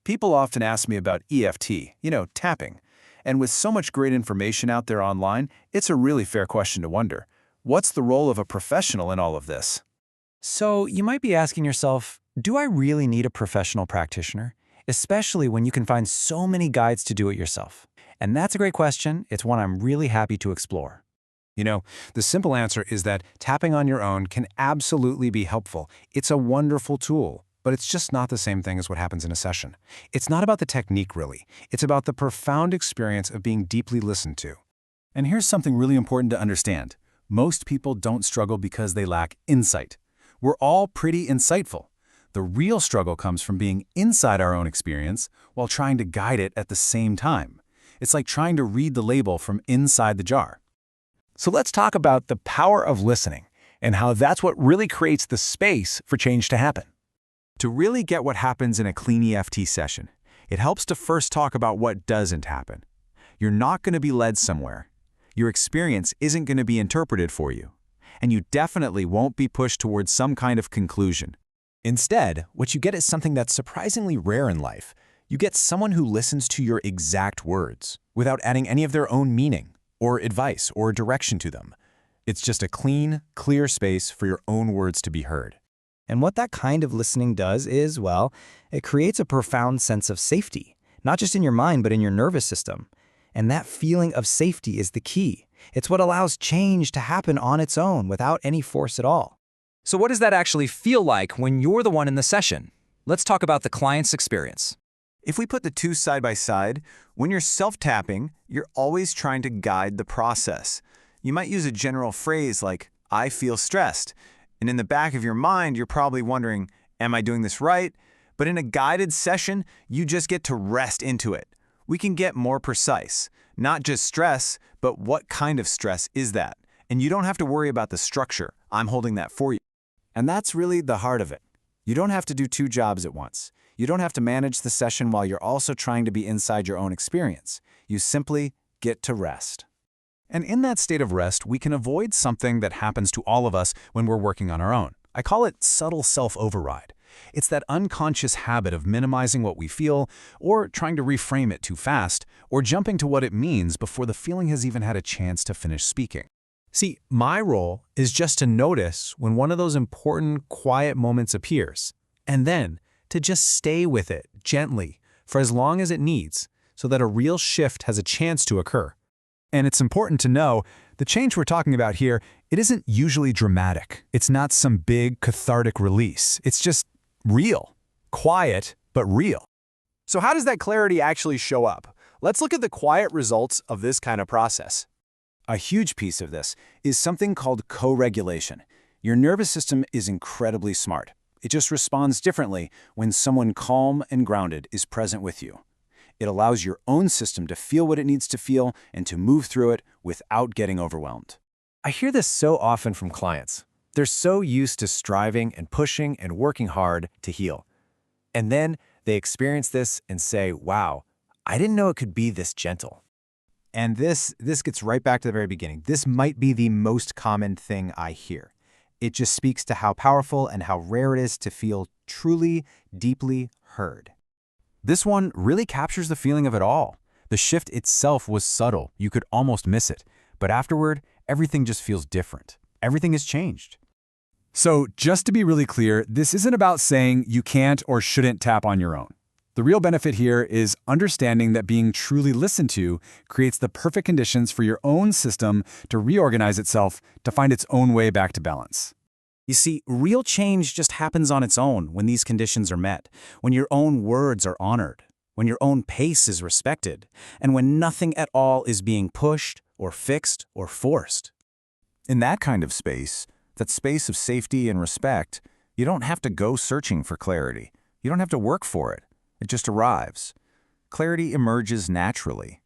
People often ask me about EFT, tapping. And with so much great information out there online, it's a really fair question to wonder. What's the role of a professional in all of this? So you might be asking yourself, do I really need a professional practitioner? Especially when you can find so many guides to do it yourself. And that's a great question. It's one I'm really happy to explore. The simple answer is that tapping on your own can absolutely be helpful. It's a wonderful tool, but it's just not the same thing as what happens in a session. It's not about the technique, really. It's about the profound experience of being deeply listened to. And here's something really important to understand. Most people don't struggle because they lack insight. We're all pretty insightful. The real struggle comes from being inside our own experience while trying to guide it at the same time. It's like trying to read the label from inside the jar. So let's talk about the power of listening and how that's what really creates the space for change to happen. To really get what happens in a CleanEFT session, it helps to first talk about what doesn't happen. You're not going to be led somewhere. Your experience isn't going to be interpreted for you. And you definitely won't be pushed towards some kind of conclusion. Instead, what you get is something that's surprisingly rare in life. You get someone who listens to your exact words without adding any of their own meaning or advice or direction to them. It's just a clean, clear space for your own words to be heard. And what that kind of listening does is, well, it creates a profound sense of safety, not just in your mind, but in your nervous system. And that feeling of safety is the key. It's what allows change to happen on its own without any force at all. So what does that actually feel like when you're the one in the session? Let's talk about the client's experience. If we put the two side by side, when you're self-tapping, you're always trying to guide the process. You might use a general phrase like, "I feel stressed." And in the back of your mind, you're probably wondering, am I doing this right? But in a guided session, you just get to rest into it. We can get more precise. Not just stress, but what kind of stress is that? And you don't have to worry about the structure. I'm holding that for you. And that's really the heart of it. You don't have to do two jobs at once. You don't have to manage the session while you're also trying to be inside your own experience. You simply get to rest. And in that state of rest, we can avoid something that happens to all of us when we're working on our own. I call it subtle self-override. It's that unconscious habit of minimizing what we feel, or trying to reframe it too fast, or jumping to what it means before the feeling has even had a chance to finish speaking. See, my role is just to notice when one of those important, quiet moments appears, and then to just stay with it gently for as long as it needs so that a real shift has a chance to occur. And it's important to know, the change we're talking about here, it isn't usually dramatic. It's not some big cathartic release. It's just real. Quiet, but real. So how does that clarity actually show up? Let's look at the quiet results of this kind of process. A huge piece of this is something called co-regulation. Your nervous system is incredibly smart. It just responds differently when someone calm and grounded is present with you. It allows your own system to feel what it needs to feel and to move through it without getting overwhelmed. I hear this so often from clients. They're so used to striving and pushing and working hard to heal. And then they experience this and say, wow, I didn't know it could be this gentle. And this gets right back to the very beginning. This might be the most common thing I hear. It just speaks to how powerful and how rare it is to feel truly, deeply heard. This one really captures the feeling of it all. The shift itself was subtle. You could almost miss it. But afterward, everything just feels different. Everything has changed. So just to be really clear, this isn't about saying you can't or shouldn't tap on your own. The real benefit here is understanding that being truly listened to creates the perfect conditions for your own system to reorganize itself, to find its own way back to balance. You see, real change just happens on its own when these conditions are met, when your own words are honored, when your own pace is respected, and when nothing at all is being pushed or fixed or forced. In that kind of space, that space of safety and respect, you don't have to go searching for clarity. You don't have to work for it. It just arrives. Clarity emerges naturally.